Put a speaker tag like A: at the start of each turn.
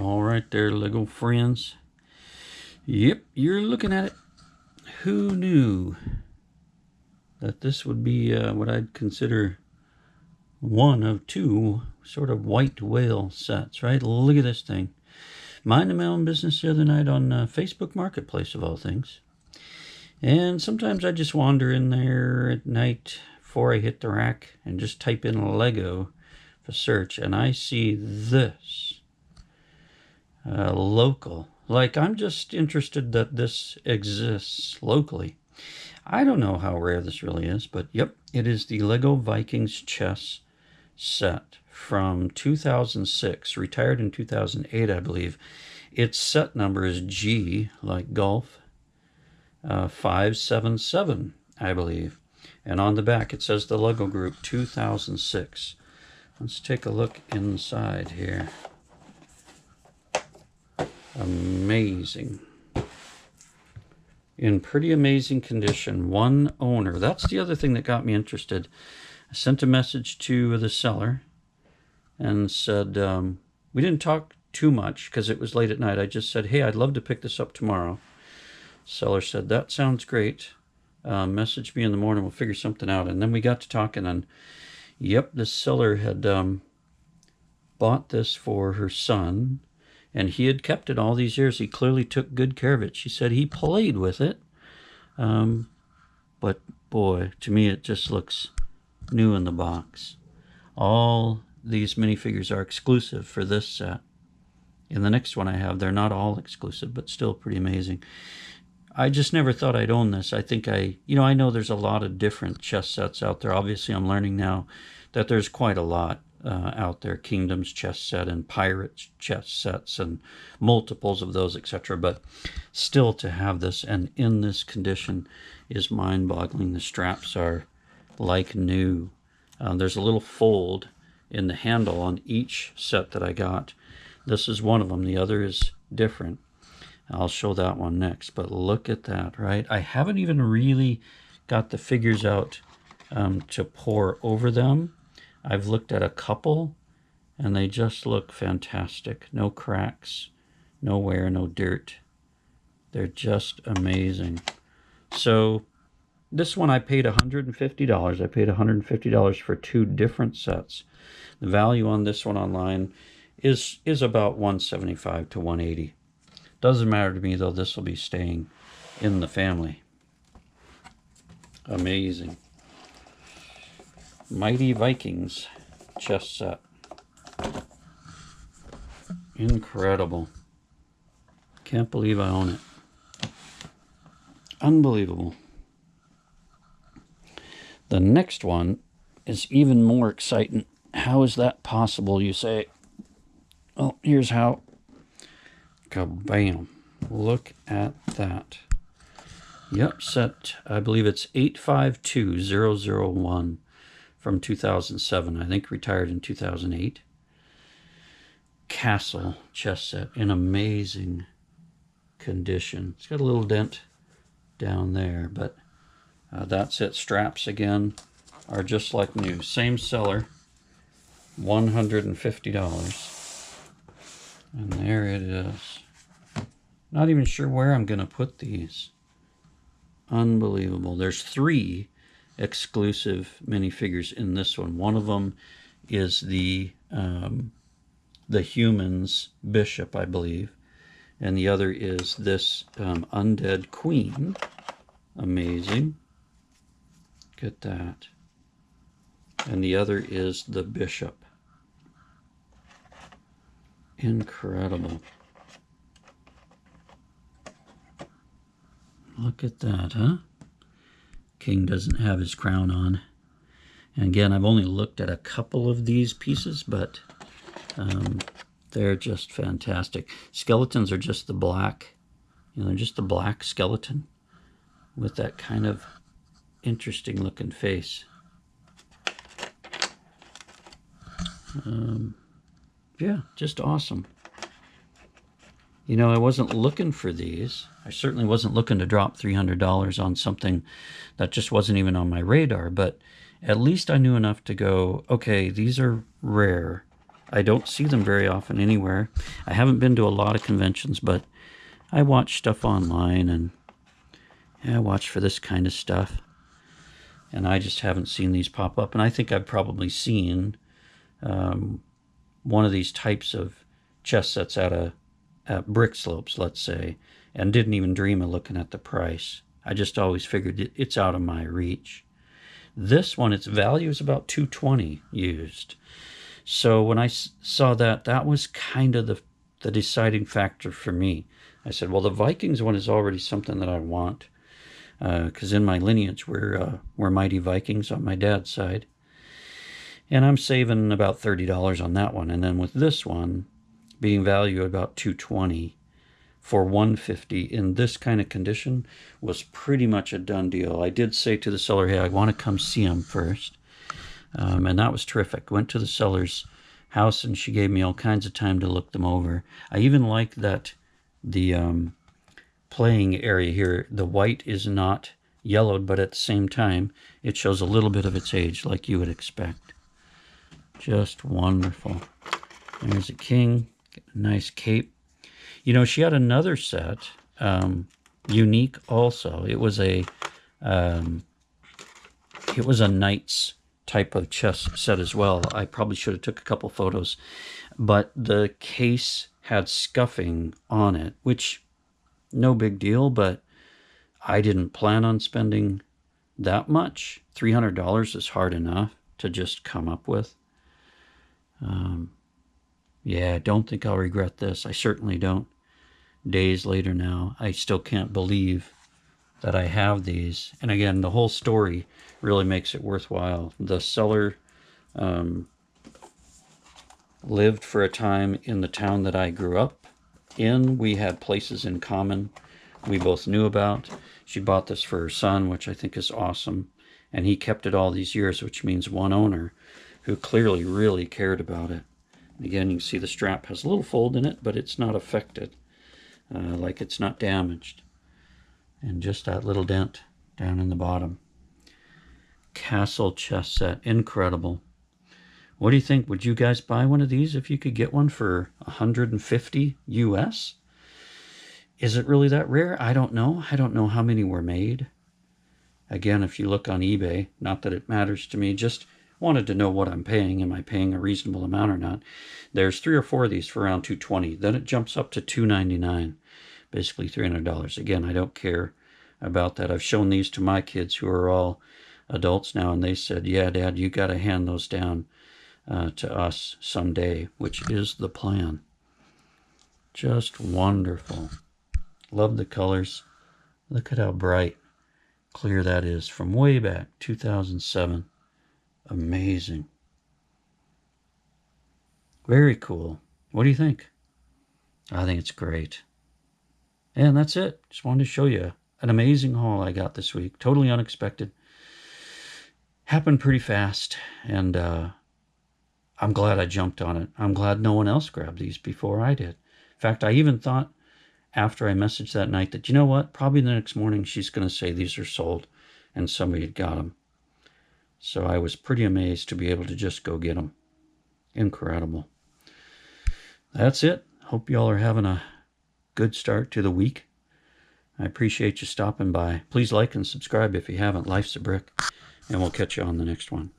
A: All right there, Lego friends. Yep, you're looking at it. Who knew that this would be what I'd consider one of two sort of white whale sets, right? Look at this thing. Minding my own business the other night on Facebook Marketplace, of all things. And sometimes I just wander in there at night before I hit the rack and just type in Lego for search, and I see this. Local. Like, I'm just interested that this exists locally. I don't know how rare this really is, but yep, it is the Lego Vikings chess set from 2006, retired in 2008, I believe. Its set number is G, like golf, 577, I believe. And on the back it says the Lego Group 2006. Let's take a look inside here. Amazing. In pretty amazing condition. One owner. That's the other thing that got me interested. I sent a message to the seller and said, we didn't talk too much because it was late at night. I just said, hey, I'd love to pick this up tomorrow. Seller said, that sounds great. Message me in the morning. We'll figure something out. And then we got to talking, and yep, the seller had bought this for her son. And he had kept it all these years. He clearly took good care of it. She said he played with it. But boy, to me it just looks new in the box. All these minifigures are exclusive for this set. In the next one I have, they're not all exclusive, but still pretty amazing. I just never thought I'd own this. I think I know there's a lot of different chess sets out there. Obviously, I'm learning now that there's quite a lot. Out there, Kingdoms chess set and Pirates chess sets and multiples of those, etc. But still, to have this and in this condition is mind-boggling. The straps are like new. There's a little fold in the handle on each set that I got. This is one of them. The other is different. I'll show that one next. But look at that, right? I haven't even really got the figures out to pour over them. I've looked at a couple, and they just look fantastic. No cracks, no wear, no dirt. They're just amazing. So this one I paid $150. I paid $150 for two different sets. The value on this one online is about $175 to $180. Doesn't matter to me, though. This will be staying in the family. Amazing. Mighty Vikings chess set. Incredible. Can't believe I own it. Unbelievable. The next one is even more exciting. How is that possible, you say? Well, here's how. Kabam. Look at that. Yep, set, I believe it's 852001. From 2007, I think retired in 2008. Castle chess set in amazing condition. It's got a little dent down there, but that's it. Straps again are just like new. Same seller, $150. And there it is. Not even sure where I'm going to put these. Unbelievable. There's three exclusive minifigures in this one. One of them is the humans bishop, I believe, and the other is this undead queen. Amazing. Look at that. And the other is the bishop. Incredible. Look at that, huh? King doesn't have his crown on. And again, I've only looked at a couple of these pieces, but they're just fantastic. Skeletons are just the black, just the black skeleton with that kind of interesting looking face. Yeah, just awesome. I wasn't looking for these. I certainly wasn't looking to drop $300 on something that just wasn't even on my radar, but at least I knew enough to go, okay, these are rare. I don't see them very often anywhere. I haven't been to a lot of conventions, but I watch stuff online, and I watch for this kind of stuff. And I just haven't seen these pop up. And I think I've probably seen one of these types of chess sets at Brick Slopes, let's say, and didn't even dream of looking at the price. I just always figured it's out of my reach. This one, its value is about $220 used. So when I saw that, that was kind of the deciding factor for me. I said, well, the Vikings one is already something that I want, because in my lineage we're Mighty Vikings on my dad's side. And I'm saving about $30 on that one. And then with this one being valued about $220 for $150 in this kind of condition was pretty much a done deal. I did say to the seller, hey, I want to come see them first. And that was terrific. Went to the seller's house, and she gave me all kinds of time to look them over. I even like that the playing area here, the white is not yellowed, but at the same time, it shows a little bit of its age, like you would expect. Just wonderful. There's a king, a nice cape. You know, she had another set, unique also. It was a knight's type of chess set as well. I probably should have took a couple photos, but the case had scuffing on it, which no big deal, but I didn't plan on spending that much. $300 is hard enough to just come up with. Yeah, I don't think I'll regret this. I certainly don't. Days later now, I still can't believe that I have these. And again, the whole story really makes it worthwhile. The seller lived for a time in the town that I grew up in. We had places in common we both knew about. She bought this for her son, which I think is awesome. And he kept it all these years, which means one owner who clearly really cared about it. Again, you can see the strap has a little fold in it, but it's not affected, like it's not damaged. And just that little dent down in the bottom. Castle chess set, incredible. What do you think? Would you guys buy one of these if you could get one for $150 US? Is it really that rare? I don't know. I don't know how many were made. Again, if you look on eBay, not that it matters to me, just wanted to know what I'm paying. Am I paying a reasonable amount or not? There's 3 or 4 of these for around $220. Then it jumps up to $299, basically $300. Again, I don't care about that. I've shown these to my kids who are all adults now, and they said, yeah, Dad, you got to hand those down to us someday, which is the plan. Just wonderful. Love the colors. Look at how bright, clear that is from way back, 2007. Amazing. Very cool. What do you think? I think it's great. And that's it. Just wanted to show you an amazing haul I got this week. Totally unexpected. Happened pretty fast, and I'm glad I jumped on it. I'm glad no one else grabbed these before I did. In fact, I even thought after I messaged that night that, you know what, probably the next morning she's going to say these are sold, and somebody had got them. So I was pretty amazed to be able to just go get them. Incredible. That's it. Hope y'all are having a good start to the week. I appreciate you stopping by. Please like and subscribe if you haven't. Life's a Brick, and we'll catch you on the next one.